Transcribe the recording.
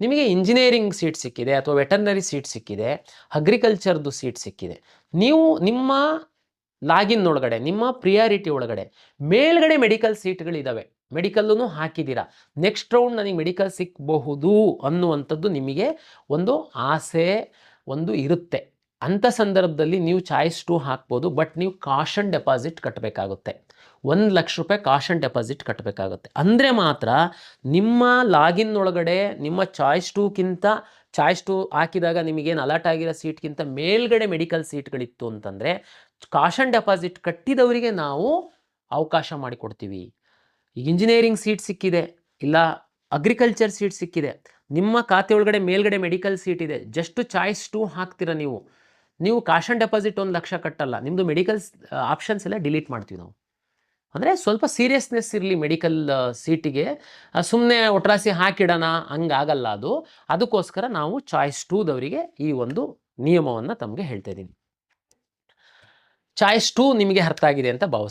ನಿಮಗೆ engineering seat ಸಿಕ್ಕಿದೆ ಅಥವಾ ವೆಟರ್ನರಿ ಸೀಟ್ ಸಿಕ್ಕಿದೆ, ಅಗ್ರಿಕಲ್ಚರ್ದು ಸೀಟ್ ಸಿಕ್ಕಿದೆ, ನೀವು ನಿಮ್ಮ ಲಾಗಿನ್ ಒಳಗಡೆ ನಿಮ್ಮ ಪ್ರಿಯಾರಿಟಿ ಒಳಗಡೆ ಮೇಲ್ಗಡೆ ಮೆಡಿಕಲ್ ಸೀಟ್ಗಳಿದ್ದಾವೆ, ಮೆಡಿಕಲ್ಲೂ ಹಾಕಿದ್ದೀರಾ, ನೆಕ್ಸ್ಟ್ ರೌಂಡ್ ನನಗೆ ಮೆಡಿಕಲ್ ಸಿಕ್ಕಬಹುದು ಅನ್ನುವಂಥದ್ದು ನಿಮಗೆ ಒಂದು ಆಸೆ ಒಂದು ಇರುತ್ತೆ. ಅಂಥ ಸಂದರ್ಭದಲ್ಲಿ ನೀವು ಚಾಯ್ಸ್ 2 ಹಾಕ್ಬೋದು. ಬಟ್ ನೀವು ಕಾಷನ್ ಡೆಪಾಸಿಟ್ ಕಟ್ಟಬೇಕಾಗುತ್ತೆ. 1,00,000 ರೂಪಾಯಿ ಕಾಷನ್ ಡೆಪಾಸಿಟ್ ಕಟ್ಟಬೇಕಾಗುತ್ತೆ. ಅಂದರೆ ಮಾತ್ರ ನಿಮ್ಮ ಲಾಗಿನ್ ಒಳಗಡೆ ನಿಮ್ಮ ಚಾಯ್ಸ್ 2ಕ್ಕಿಂತ ಚಾಯ್ಸ್ 2 ಹಾಕಿದಾಗ ನಿಮಗೇನು ಅಲರ್ಟ್ ಆಗಿರೋ ಸೀಟ್ಗಿಂತ ಮೇಲ್ಗಡೆ ಮೆಡಿಕಲ್ ಸೀಟ್ಗಳಿತ್ತು ಅಂತಂದರೆ ಕಾಷನ್ ಡೆಪಾಸಿಟ್ ಕಟ್ಟಿದವರಿಗೆ ನಾವು ಅವಕಾಶ ಮಾಡಿಕೊಡ್ತೀವಿ. ಈಗ ಇಂಜಿನಿಯರಿಂಗ್ ಸೀಟ್ ಸಿಕ್ಕಿದೆ, ಇಲ್ಲ ಅಗ್ರಿಕಲ್ಚರ್ ಸೀಟ್ ಸಿಕ್ಕಿದೆ, ನಿಮ್ಮ ಖಾತೆ ಒಳಗಡೆ ಮೇಲ್ಗಡೆ ಮೆಡಿಕಲ್ ಸೀಟ್ ಇದೆ, ಜಸ್ಟ್ ಚಾಯ್ಸ್ 2 ಹಾಕ್ತೀರ ನೀವು ಕಾಷನ್ ಡೆಪಾಸಿಟ್ 1,00,000 ಕಟ್ಟಲ್ಲ, ನಿಮ್ಮದು ಮೆಡಿಕಲ್ ಆಪ್ಷನ್ಸ್ ಎಲ್ಲ ಡಿಲೀಟ್ ಮಾಡ್ತೀವಿ ನಾವು. ಅಂದರೆ ಸ್ವಲ್ಪ ಸೀರಿಯಸ್ನೆಸ್ ಇರಲಿ ಮೆಡಿಕಲ್ ಸೀಟಿಗೆ, ಸುಮ್ಮನೆ ಒಟ್ರಾಸಿ ಹಾಕಿಡೋಣ ಹಂಗಾಗಲ್ಲ ಅದು. ಅದಕ್ಕೋಸ್ಕರ ನಾವು ಚಾಯ್ಸ್ 2ದವರಿಗೆ ಈ ಒಂದು ನಿಯಮವನ್ನು ತಮಗೆ ಹೇಳ್ತಾ ಇದ್ದೀನಿ. ಚಾಯ್ಸ್ 2 ನಿಮಗೆ ಅರ್ಥ ಆಗಿದೆ ಅಂತ ಭಾವಿಸ್ತೀನಿ.